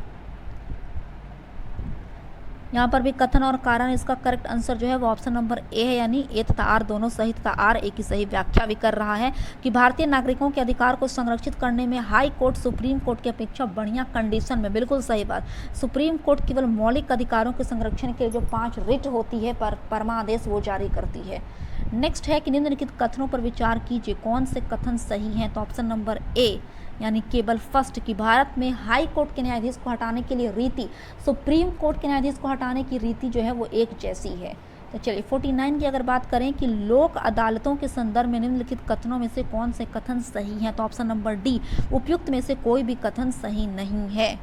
यहाँ पर भी कथन और कारण, इसका करेक्ट आंसर जो है वो ऑप्शन नंबर ए है, यानी ए तथा आर दोनों सही तथा आर ए की सही व्याख्या भी कर रहा है कि भारतीय नागरिकों के अधिकार को संरक्षित करने में हाई कोर्ट सुप्रीम कोर्ट की अपेक्षा बढ़िया कंडीशन में, बिल्कुल सही बात। सुप्रीम कोर्ट केवल मौलिक अधिकारों के संरक्षण के जो 5 रिट होती है परमादेश वो जारी करती है। नेक्स्ट है कि निम्नलिखित कथनों पर विचार कीजिए, कौन से कथन सही हैं। तो ऑप्शन नंबर ए, यानी केवल 1st कि भारत में हाई कोर्ट के न्यायाधीश को हटाने के लिए रीति सुप्रीम कोर्ट के न्यायाधीश को हटाने की रीति जो है वो एक जैसी है। तो चलिए 49 की अगर बात करें कि लोक अदालतों के संदर्भ में निम्नलिखित कथनों में से कौन से कथन सही हैं। तो ऑप्शन नंबर डी, उपयुक्त में से कोई भी कथन सही नहीं है।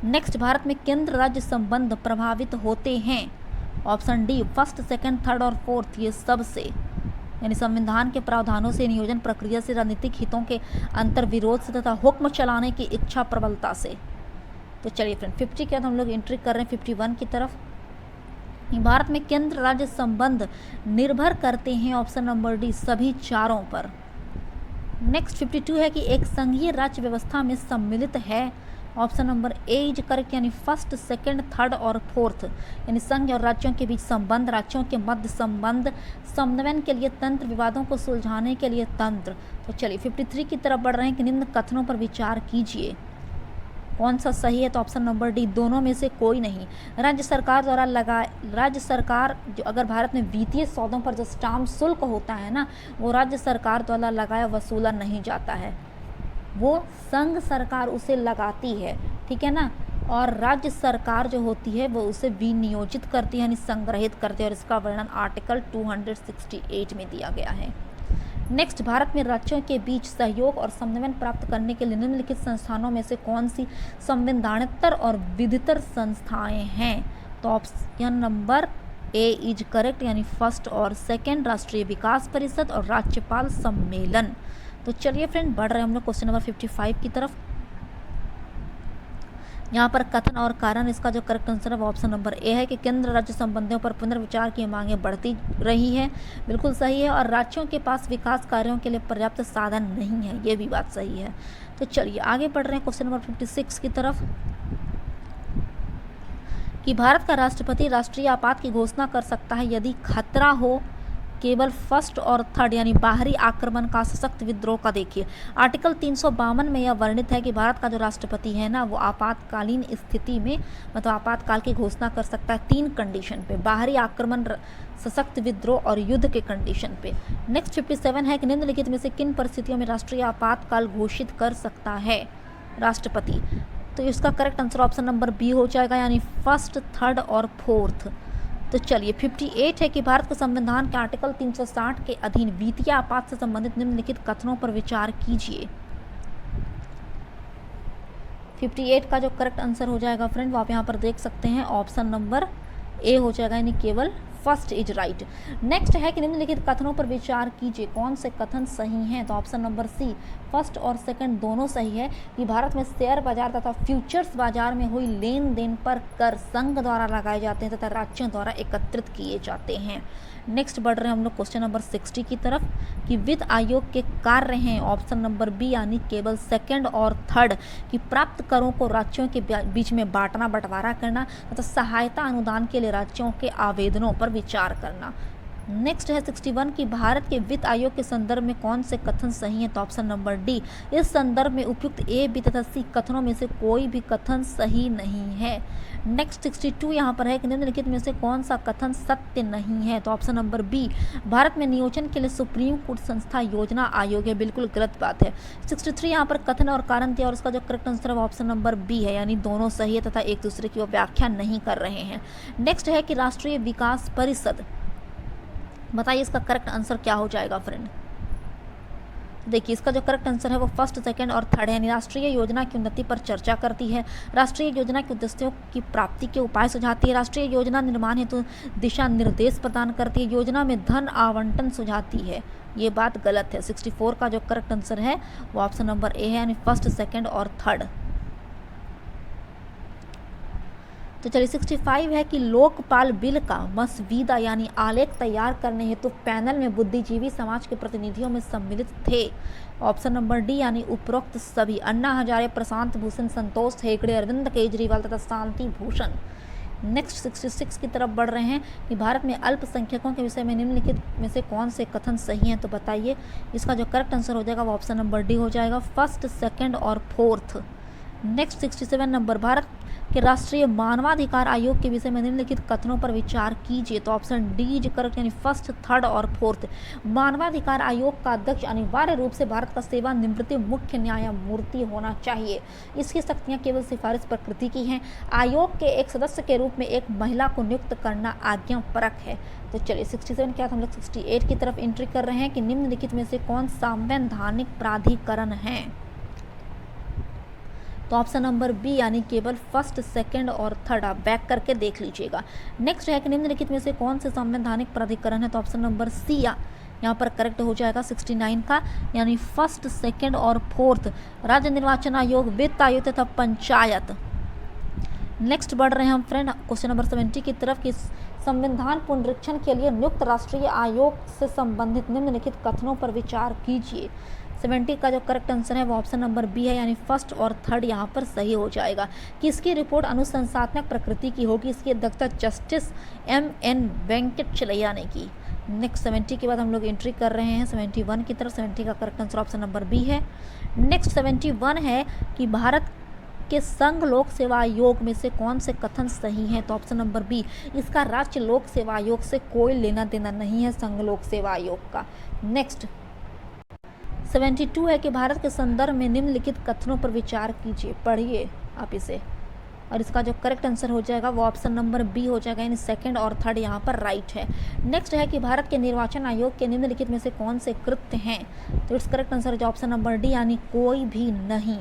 नेक्स्ट, भारत में केंद्र राज्य संबंध प्रभावित होते हैं। Option D, 1st, 2nd, 3rd और 4th ये सब से, यानी संविधान के प्रावधानों से, नियोजन प्रक्रिया से, राजनीतिक हितों के अंतर विरोध से तथा हुक्म चलाने की इच्छा प्रबलता से। तो चलिए फ्रेंड 50 के बाद हम लोग एंट्री कर रहे हैं 51 की तरफ। भारत में केंद्र राज्य संबंध निर्भर करते हैं, ऑप्शन नंबर डी, सभी चारों पर। नेक्स्ट 52 है कि एक संघीय राज्य व्यवस्था में सम्मिलित है। Option number A is correct, यानी 1st, 2nd, 3rd और 4th, यानी संघ और राज्यों के बीच संबंध, राज्यों के मध्य संबंध, समन्वयन के लिए तंत्र, विवादों को सुलझाने के लिए तंत्र। तो चलिए 53 की तरफ बढ़ रहे हैं कि निम्न कथनों पर विचार कीजिए, कौन सा सही है। तो ऑप्शन नंबर डी, दोनों में से कोई नहीं। राज्य सरकार जो अगर भारत में वित्तीय सौदों पर जो स्टाम्प शुल्क होता है ना, वो राज्य सरकार द्वारा लगाया वसूला नहीं जाता है, वो संघ सरकार उसे लगाती है, ठीक है ना। और राज्य सरकार जो होती है वो उसे विनियोजित करती है, यानी संग्रहित करती है, और इसका वर्णन आर्टिकल 268 में दिया गया है। नेक्स्ट, भारत में राज्यों के बीच सहयोग और समन्वय प्राप्त करने के लिए निम्नलिखित संस्थानों में से कौन सी संवैधानिक और विधितर संस्थाएं हैं। तो option number A is correct, यानी 1st और 2nd राष्ट्रीय विकास परिषद और राज्यपाल सम्मेलन। तो चलिए फ्रेंड बढ़ रहे हैं हम लोग क्वेश्चन नंबर 55 की तरफ। यहाँ पर कथन और कारण, इसका जो करेक्ट आंसर है वो ऑप्शन नंबर ए है कि केंद्र राज्य संबंधों पर पुनर्विचार की मांगें बढ़ती रही है, बिल्कुल सही है। और राज्यों के पास विकास कार्यों के लिए पर्याप्त साधन नहीं है, ये भी बात सही है। तो चलिए आगे बढ़ रहे हैं क्वेश्चन नंबर 56 की तरफ कि भारत का राष्ट्रपति राष्ट्रीय आपात की घोषणा कर सकता है यदि खतरा हो केवल 1st और 3rd, यानी बाहरी आक्रमण का सशक्त विद्रोह का। देखिए आर्टिकल 352 में यह वर्णित है कि भारत का जो राष्ट्रपति है ना वो आपातकालीन स्थिति में मतलब आपातकाल की घोषणा कर सकता है 3 कंडीशन पे, बाहरी आक्रमण, सशक्त विद्रोह और युद्ध के कंडीशन पे। नेक्स्ट 57 है कि निम्नलिखित में से किन परिस्थितियों में राष्ट्रीय आपातकाल घोषित कर सकता है। राष्ट्रपति। तो इसका correct answer option number b हो जाएगा, यानी फर्स्ट, थर्ड और फोर्थ। तो चलिए 58 है कि भारत के संविधान के आर्टिकल 360 के अधीन वित्तीय आपात से संबंधित निम्नलिखित कथनों पर विचार कीजिए। 58 का जो करेक्ट आंसर हो जाएगा फ्रेंड, वो आप यहाँ पर देख सकते हैं, ऑप्शन नंबर ए हो जाएगा, यानी केवल फर्स्ट इज राइट। नेक्स्ट है कि निम्नलिखित कथनों पर विचार कीजिए, कौन से कथन सही हैं। तो ऑप्शन नंबर सी, फर्स्ट और सेकंड दोनों सही है कि भारत में शेयर बाजार तथा फ्यूचर्स बाजार में हुई लेन देन पर कर संघ द्वारा लगाए जाते हैं तथा राज्यों द्वारा एकत्रित किए जाते हैं। नेक्स्ट बढ़ रहे हैं हम लोग क्वेश्चन नंबर 60 की तरफ कि वित्त आयोग के कार्य हैं, ऑप्शन नंबर बी, यानी केवल सेकंड और थर्ड, कि प्राप्त करों को राज्यों के बीच में बांटना, बंटवारा करना तथा सहायता अनुदान के लिए राज्यों के आवेदनों पर विचार करना। नेक्स्ट है 61 कि भारत के वित्त आयोग के संदर्भ में कौन से कथन सही हैं। तो ऑप्शन नंबर डी, इस संदर्भ में उपयुक्त ए, बी तथा सी कथनों में से कोई भी कथन सही नहीं है। नेक्स्ट 62 यहाँ पर है कि निम्नलिखित में से कौन सा कथन सत्य नहीं है। तो ऑप्शन नंबर बी, भारत में नियोजन के लिए सुप्रीम कोर्ट संस्था योजना आयोग है, बिल्कुल गलत बात है। 63 यहाँ पर कथन और कारण दिया और उसका जो करेक्ट आंसर है वो ऑप्शन नंबर बी है, यानी दोनों सही है तथा एक दूसरे की वो व्याख्या नहीं कर रहे हैं। नेक्स्ट है कि राष्ट्रीय विकास परिषद, बताइए इसका करेक्ट आंसर क्या हो जाएगा फ्रेंड। देखिए इसका जो करेक्ट आंसर है वो फर्स्ट, सेकंड और थर्ड है। राष्ट्रीय योजना की उन्नति पर चर्चा करती है, राष्ट्रीय योजना के उद्देश्यों की प्राप्ति के उपाय सुझाती है, राष्ट्रीय योजना निर्माण हेतु दिशा निर्देश प्रदान करती है, योजना में धन आवंटन सुझाती है। ये बात गलत है। 64 का जो करेक्ट आंसर है वो ऑप्शन नंबर ए है, यानी फर्स्ट, सेकेंड और थर्ड। तो चलिए 65 है कि लोकपाल बिल का मसवीदा यानी आलेख तैयार करने हेतु पैनल में बुद्धिजीवी समाज के प्रतिनिधियों में सम्मिलित थे। ऑप्शन नंबर डी, यानी उपरोक्त सभी, अन्ना हजारे, प्रशांत भूषण, संतोष हेगड़े, अरविंद केजरीवाल तथा शांति भूषण। नेक्स्ट 66 की तरफ बढ़ रहे हैं कि भारत में अल्पसंख्यकों के विषय में निम्नलिखित में से कौन से कथन सही हैं। तो बताइए इसका जो करेक्ट आंसर हो जाएगा वो ऑप्शन नंबर डी हो जाएगा, फर्स्ट, सेकेंड और फोर्थ। नेक्स्ट 67 नंबर, भारत के राष्ट्रीय मानवाधिकार आयोग के विषय में निम्नलिखित कथनों पर विचार कीजिए। तो ऑप्शन डी इज करेक्ट, यानी फर्स्ट, थर्ड और फोर्थ। मानवाधिकार आयोग का अध्यक्ष अनिवार्य रूप से भारत का सेवानिवृत्त मुख्य न्यायमूर्ति होना चाहिए। इसकी शक्तियां केवल सिफारिश प्रकृति की हैं। आयोग के एक सदस्य के रूप में एक महिला को नियुक्त करना आज्ञापरक है। तो चलिए 67 के बाद हम लोग 68 की तरफ एंट्री कर रहे हैं कि निम्नलिखित में से कौन संवैधानिक प्राधिकरण है। तो ऑप्शन नंबर बी, यानी केवल फर्स्ट, सेकंड और थर्ड, आप बैक करके देख लीजिएगा। नेक्स्ट है कि निम्नलिखित में से कौन से संवैधानिक प्राधिकरण है। तो ऑप्शन नंबर सी यहाँ पर करेक्ट हो जाएगा 69 का, यानी फर्स्ट, सेकंड और फोर्थ, राज्य निर्वाचन आयोग, वित्त आयोग तथा पंचायत। नेक्स्ट बढ़ रहे हैं हम फ्रेंड क्वेश्चन नंबर 70 की तरफ कि संविधान पुनरीक्षण के लिए नियुक्त राष्ट्रीय आयोग से संबंधित निम्नलिखित कथनों पर विचार कीजिए। 70 का जो करेक्ट आंसर है वो ऑप्शन नंबर बी है, यानी फर्स्ट और थर्ड यहाँ पर सही हो जाएगा कि इसकी रिपोर्ट अनुशंसात्मक प्रकृति की होगी। इसकी अध्यक्षता जस्टिस MN वेंकटचलैया ने की। नेक्स्ट 70 के बाद हम लोग एंट्री कर रहे हैं 71 की तरफ। 70 का correct answer option number b है। नेक्स्ट 71 है कि भारत के संघ लोक सेवा आयोग में से कौन से कथन सही हैं। तो ऑप्शन नंबर बी, इसका राज्य लोक सेवा आयोग से कोई लेना देना नहीं है, संघ लोक सेवा आयोग का। नेक्स्ट 72 है कि भारत के संदर्भ में निम्नलिखित कथनों पर विचार कीजिए। पढ़िए आप इसे, और इसका जो करेक्ट आंसर हो जाएगा वो ऑप्शन नंबर बी हो जाएगा, यानी सेकंड और थर्ड यहाँ पर राइट है। नेक्स्ट है कि भारत के निर्वाचन आयोग के निम्नलिखित में से कौन से कृत्य हैं। तो इट्स करेक्ट आंसर है ऑप्शन नंबर डी, यानी कोई भी नहीं।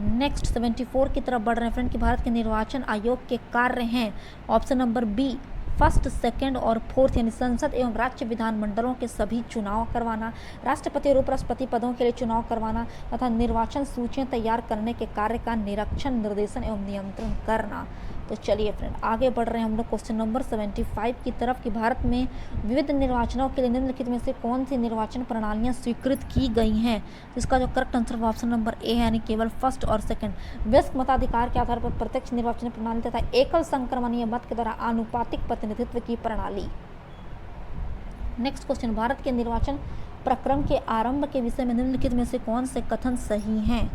नेक्स्ट 74 की तरफ बढ़ रहे हैं फ्रेंड कि भारत के निर्वाचन आयोग के कार्य हैं। Option number b, first, second और फोर्थ, यानी संसद एवं राज्य विधानमंडलों के सभी चुनाव करवाना, राष्ट्रपति और उपराष्ट्रपति पदों के लिए चुनाव करवाना तथा निर्वाचन सूचियां तैयार करने के कार्य का निरीक्षण, निर्देशन एवं नियंत्रण करना। तो चलिए फ्रेंड आगे बढ़ रहे हैं हम लोग क्वेश्चन नंबर 75 की तरफ कि भारत में विविध निर्वाचनों के लिए निम्नलिखित में से कौन सी निर्वाचन प्रणालियां स्वीकृत की गई हैं। तो इसका जो correct answer option number A है, यानी केवल फर्स्ट और सेकंड। वयस्क मताधिकार के आधार पर प्रत्यक्ष निर्वाचन प्रणाली तथा एकल संक्रमणीय मत के द्वारा आनुपातिक प्रतिनिधित्व की प्रणाली। नेक्स्ट क्वेश्चन, भारत के निर्वाचन प्रक्रम के आरंभ के विषय में निम्नलिखित में से कौन से कथन सही हैं।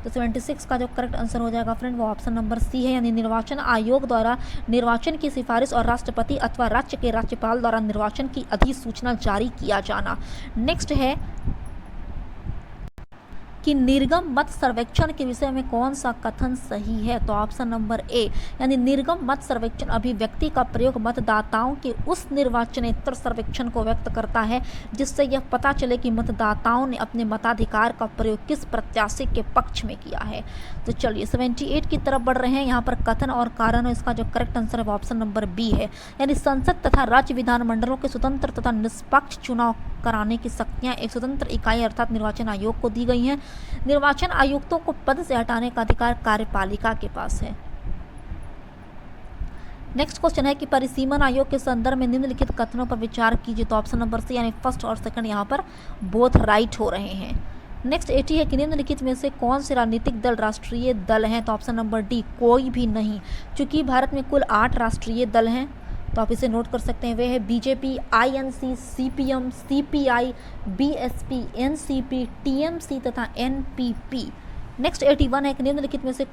तो 76 का जो करेक्ट आंसर हो जाएगा फ्रेंड वो ऑप्शन नंबर सी है, यानी निर्वाचन आयोग द्वारा निर्वाचन की सिफारिश और राष्ट्रपति अथवा राज्य के राज्यपाल द्वारा निर्वाचन की अधिसूचना जारी किया जाना। नेक्स्ट है कि निर्गम मत सर्वेक्षण के विषय में कौन सा कथन सही है? तो ऑप्शन नंबर ए, यानी निर्गम मत सर्वेक्षण अभिव्यक्ति का प्रयोग मतदाताओं के उस निर्वाचनेतर सर्वेक्षण को व्यक्त करता है जिससे यह पता चले कि मतदाताओं ने अपने मताधिकार का प्रयोग किस प्रत्याशी के पक्ष में किया है। तो चलिए 78 की तरफ बढ़ रहे हैं। यहाँ पर कथन और कारण, इसका जो करेक्ट आंसर है वो ऑप्शन नंबर बी है, यानी संसद तथा राज्य विधानमंडलों के स्वतंत्र तथा निष्पक्ष चुनाव कराने की शक्तियां एक स्वतंत्र इकाई अर्थात निर्वाचन आयोग को दी गई हैं। निर्वाचन आयुक्तों को पद से हटाने का अधिकार कार्यपालिका के पास है। नेक्स्ट क्वेश्चन है कि परिसीमन आयोग के संदर्भ में निम्नलिखित कथनों पर विचार कीजिए। तो ऑप्शन नंबर सी, यानी फर्स्ट और सेकंड यहाँ पर बोथ राइट हो रहे हैं। नेक्स्ट 80 है कि निम्नलिखित में से कौन से राजनीतिक दल राष्ट्रीय दल हैं? तो ऑप्शन नंबर डी, कोई भी नहीं, क्योंकि भारत में कुल 8 राष्ट्रीय दल हैं। तो आप इसे नोट कर सकते हैं। वे है BJP, INC, CPM, CPI, BSP, NCP, TMC तथा एनपीपी। नेक्स्ट 81 है कि निम्नलिखित में से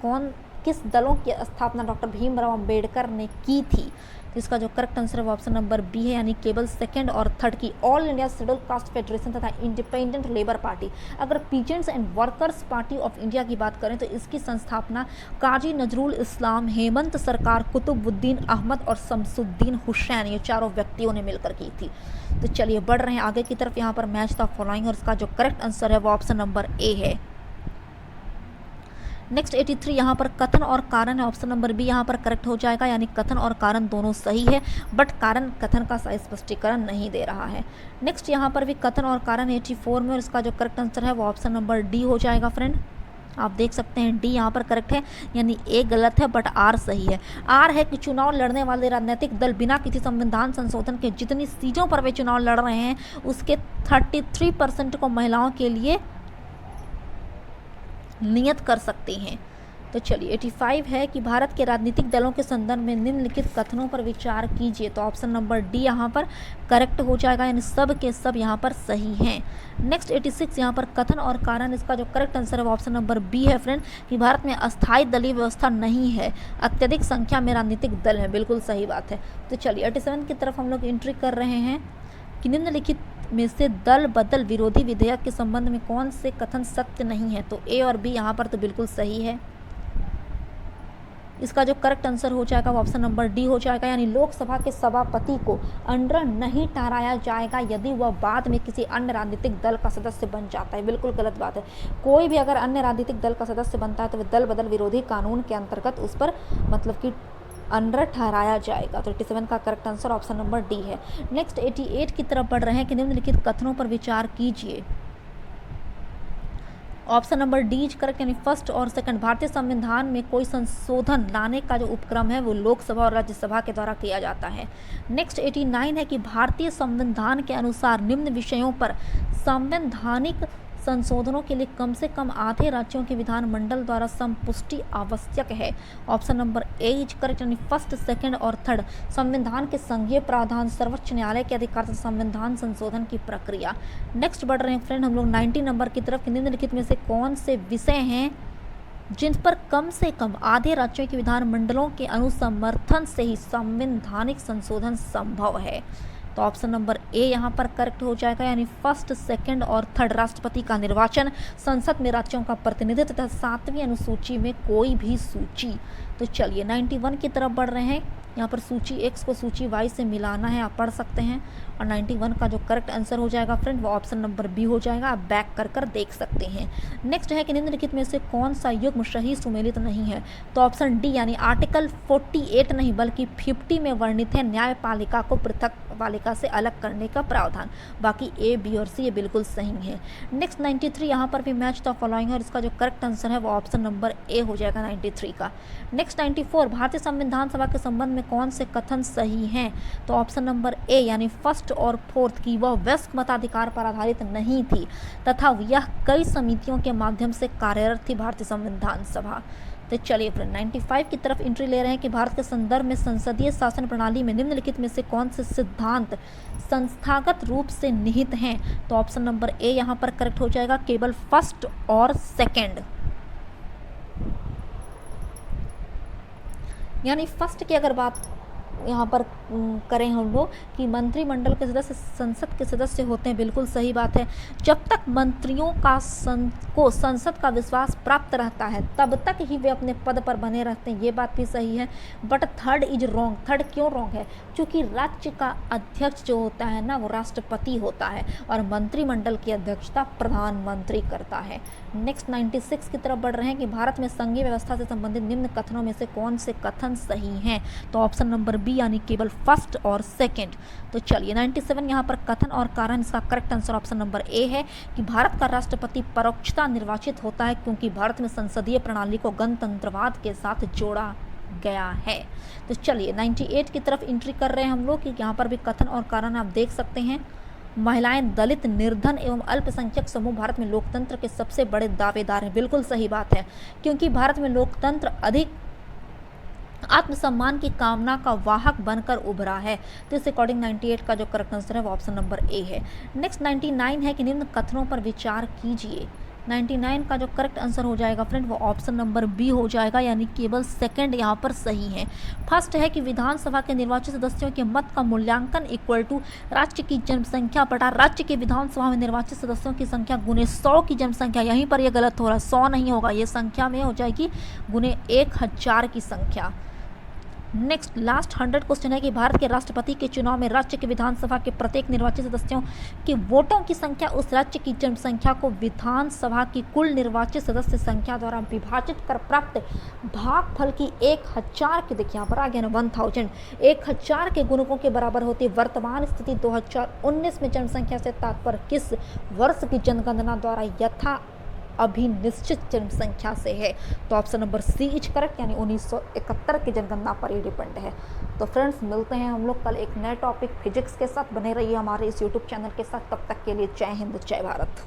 किस दलों की स्थापना डॉक्टर भीमराव अंबेडकर ने की थी? तो इसका जो करेक्ट आंसर है वो ऑप्शन नंबर बी है, यानी केवल सेकंड और थर्ड की all India schedule caste federation तथा इंडिपेंडेंट लेबर पार्टी। अगर peasants and workers party of India की बात करें तो इसकी संस्थापना काजी नजरुल इस्लाम, हेमंत सरकार, कुतुबुद्दीन अहमद और शमसुद्दीन हुसैन, ये चारों व्यक्तियों ने मिलकर की थी। तो चलिए बढ़ रहे हैं आगे की तरफ। यहाँ पर मैच द फॉलोइंग, और इसका जो करेक्ट आंसर है वो ऑप्शन नंबर ए है। नेक्स्ट 83 यहाँ पर कथन और कारण है, ऑप्शन नंबर बी यहाँ पर करेक्ट हो जाएगा, यानी कथन और कारण दोनों सही है, बट कारण कथन का सही स्पष्टीकरण नहीं दे रहा है। नेक्स्ट यहाँ पर भी कथन और कारण 84 में, और इसका जो करेक्ट आंसर है वो ऑप्शन नंबर डी हो जाएगा। फ्रेंड आप देख सकते हैं डी यहाँ पर करेक्ट है, यानी ए गलत है बट आर सही है। आर है कि चुनाव लड़ने वाले राजनीतिक दल बिना किसी संविधान संशोधन के जितनी सीटों पर वे चुनाव लड़ रहे हैं उसके 33% को महिलाओं के लिए नियत कर सकते हैं। तो चलिए 85 है कि भारत के राजनीतिक दलों के संदर्भ में निम्नलिखित कथनों पर विचार कीजिए। तो ऑप्शन नंबर डी यहाँ पर करेक्ट हो जाएगा, यानी सब के सब यहाँ पर सही हैं। नेक्स्ट 86 यहाँ पर कथन और कारण, इसका जो करेक्ट आंसर है वो ऑप्शन नंबर बी है। फ्रेंड कि भारत में अस्थायी दलीय व्यवस्था नहीं है, अत्यधिक संख्या में राजनीतिक दल हैं, बिल्कुल सही बात है। तो चलिए 87 की तरफ हम लोग एंट्री कर रहे हैं कि निम्नलिखित में से दल बदल विरोधी विधेयक के संबंध में कौन से कथन सत्य नहीं है? तो ए और बी यहाँ पर तो बिल्कुल सही है। इसका जो करेक्ट आंसर हो जाएगा वो ऑप्शन नंबर डी हो जाएगा, यानी लोकसभा के सभापति को अनर्ह नहीं ठहराया जाएगा यदि वह बाद में किसी अन्य राजनीतिक दल का सदस्य बन जाता है। बिल्कुल गलत बात है। कोई भी अगर अन्य राजनीतिक दल का सदस्य बनता है तो वह दल बदल विरोधी कानून के अंतर्गत उस पर मतलब कि अनर्ह ठहराया जाएगा। तो 87 का correct answer option number D है। नेक्स्ट 88 की तरफ बढ़ रहे हैं कि निम्नलिखित कथनों पर विचार कीजिए। ऑप्शन नंबर डी करेक्ट, यानी फर्स्ट और सेकंड। भारतीय संविधान में कोई संशोधन लाने का जो उपक्रम है वो लोकसभा और राज्यसभा के द्वारा किया जाता है। नेक्स्ट 89 है कि भारतीय संविधान के अनुसार निम्न विषयों पर संवैधानिक संशोधनों के लिए कम से कम आधे राज्यों के विधानमंडल द्वारा संपुष्टि आवश्यक है। Option number A is correct, यानी फर्स्ट, सेकंड और थर्ड। संविधान के संघीय प्रावधान, सर्वोच्च न्यायालय के अधिकार से संविधान संशोधन की प्रक्रिया। नेक्स्ट बढ़ रहे हैं फ्रेंड हम लोग 90 नंबर की तरफ। निम्नलिखित में से कौन से विषय हैं जिन पर कम से कम आधे राज्यों के विधानमंडलों के अनुसमर्थन से ही संवैधानिक संशोधन संभव है? तो ऑप्शन नंबर ए यहाँ पर करेक्ट हो जाएगा, यानी फर्स्ट, सेकंड और थर्ड। राष्ट्रपति का निर्वाचन, संसद में राज्यों का प्रतिनिधित्व तथा 7वीं अनुसूची में कोई भी सूची। तो चलिए 91 की तरफ बढ़ रहे हैं। यहाँ पर सूची एक्स को सूची वाई से मिलाना है, आप पढ़ सकते हैं। और 91 का जो करेक्ट आंसर हो जाएगा फ्रेंड वो ऑप्शन नंबर बी हो जाएगा, आप बैक कर देख सकते हैं। नेक्स्ट है कि निम्नलिखित में से कौन सा युग्म सही सुमेलित नहीं है? तो ऑप्शन डी, यानी आर्टिकल 48 नहीं बल्कि 50 में वर्णित है न्यायपालिका को पृथक पालिका से अलग करने का प्रावधान। बाकी ए, बी और सी ये बिल्कुल सही है। नेक्स्ट 93 यहाँ पर भी मैच द फॉलोइंग है, और इसका जो करेक्ट आंसर है वो ऑप्शन नंबर ए हो जाएगा 93 का। नेक्स्ट 94 भारतीय संविधान सभा के संबंध में कौन से कथन सही हैं? तो ऑप्शन नंबर ए, यानी फर्स्ट और फोर्थ की वह वयस्क मताधिकार पर आधारित नहीं थी तथा यह कई समितियों के माध्यम से कार्यरत थी भारतीय संविधान सभा। तो चलिए फ्रेंड 95 की तरफ एंट्री ले रहे हैं कि भारत के संदर्भ में संसदीय शासन प्रणाली में निम्नलिखित में से कौन से सिद्धांत संस्थागत रूप से निहित हैं? तो ऑप्शन नंबर ए यहाँ पर करेक्ट हो जाएगा, केवल फर्स्ट और सेकंड। यानी फर्स्ट की अगर बात यहाँ पर करें हम लोग कि मंत्रिमंडल के सदस्य संसद के सदस्य होते हैं, बिल्कुल सही बात है। जब तक मंत्रियों का संसद का विश्वास प्राप्त रहता है तब तक ही वे अपने पद पर बने रहते हैं, ये बात भी सही है। But third is wrong. Third क्यों रॉन्ग है? क्योंकि राज्य का अध्यक्ष जो होता है ना वो राष्ट्रपति होता है और मंत्रिमंडल की अध्यक्षता प्रधानमंत्री करता है। नेक्स्ट 96 की तरफ बढ़ रहे हैं कि भारत में संघीय व्यवस्था से संबंधित निम्न कथनों में से कौन से कथन सही हैं? तो ऑप्शन नंबर बी यानी केवल फर्स्ट और सेकंड। तो चलिए 97 यहाँ पर कथन और कारण, इसका correct answer option number A है कि भारत का राष्ट्रपति परोक्षता निर्वाचित होता है क्योंकि भारत में संसदीय प्रणाली को गणतंत्रवाद के साथ जोड़ा गया है। तो चलिए 98 की तरफ एंट्री कर रहे हैं हम लोग कि यहाँ पर भी कथन और कारण आप देख सकते हैं। महिलाएं, दलित, निर्धन एवं अल्पसंख्यक समूह भारत में लोकतंत्र के सबसे बड़े दावेदार हैं, बिल्कुल सही बात है। क्योंकि भारत में लोकतंत्र अधिक आत्मसम्मान की कामना का वाहक बनकर उभरा है। तो इस अकॉर्डिंग 98 का जो करेक्ट आंसर है वो ऑप्शन नंबर ए है। नेक्स्ट 99 है कि निम्न कथनों पर विचार कीजिए। 99 का जो करेक्ट आंसर हो जाएगा फ्रेंड वो ऑप्शन नंबर बी हो जाएगा, यानी केवल सेकंड यहाँ पर सही है। फर्स्ट है कि विधानसभा के निर्वाचित सदस्यों के मत का मूल्यांकन इक्वल टू राज्य की जनसंख्या बटा राज्य के विधानसभा में निर्वाचित सदस्यों की संख्या गुने 100 की जनसंख्या। यहीं पर यह गलत हो रहा है, 100 नहीं होगा, ये संख्या में हो जाएगी गुने 1000 की संख्या। नेक्स्ट लास्ट 100 क्वेश्चन है कि भारत के राष्ट्रपति के चुनाव में राज्य के विधानसभा के प्रत्येक निर्वाचित सदस्यों के वोटों की संख्या उस राज्य की जनसंख्या को विधानसभा की कुल निर्वाचित सदस्य संख्या द्वारा विभाजित कर प्राप्त भागफल की 1000 की, देखिए यहाँ पर आ गया ना 1000, 1000 के गुणकों के बराबर होती है। वर्तमान स्थिति 2019 में जनसंख्या से तात्पर्य किस वर्ष की जनगणना द्वारा यथा अभी निश्चित जनसंख्या से है? तो option number c is correct, यानी 1971 की जनगणना पर ये डिपेंड है। तो फ्रेंड्स मिलते हैं हम लोग कल एक नए टॉपिक फिजिक्स के साथ। बने रहिए हमारे इस यूट्यूब चैनल के साथ। तब तक के लिए जय हिंद, जय भारत।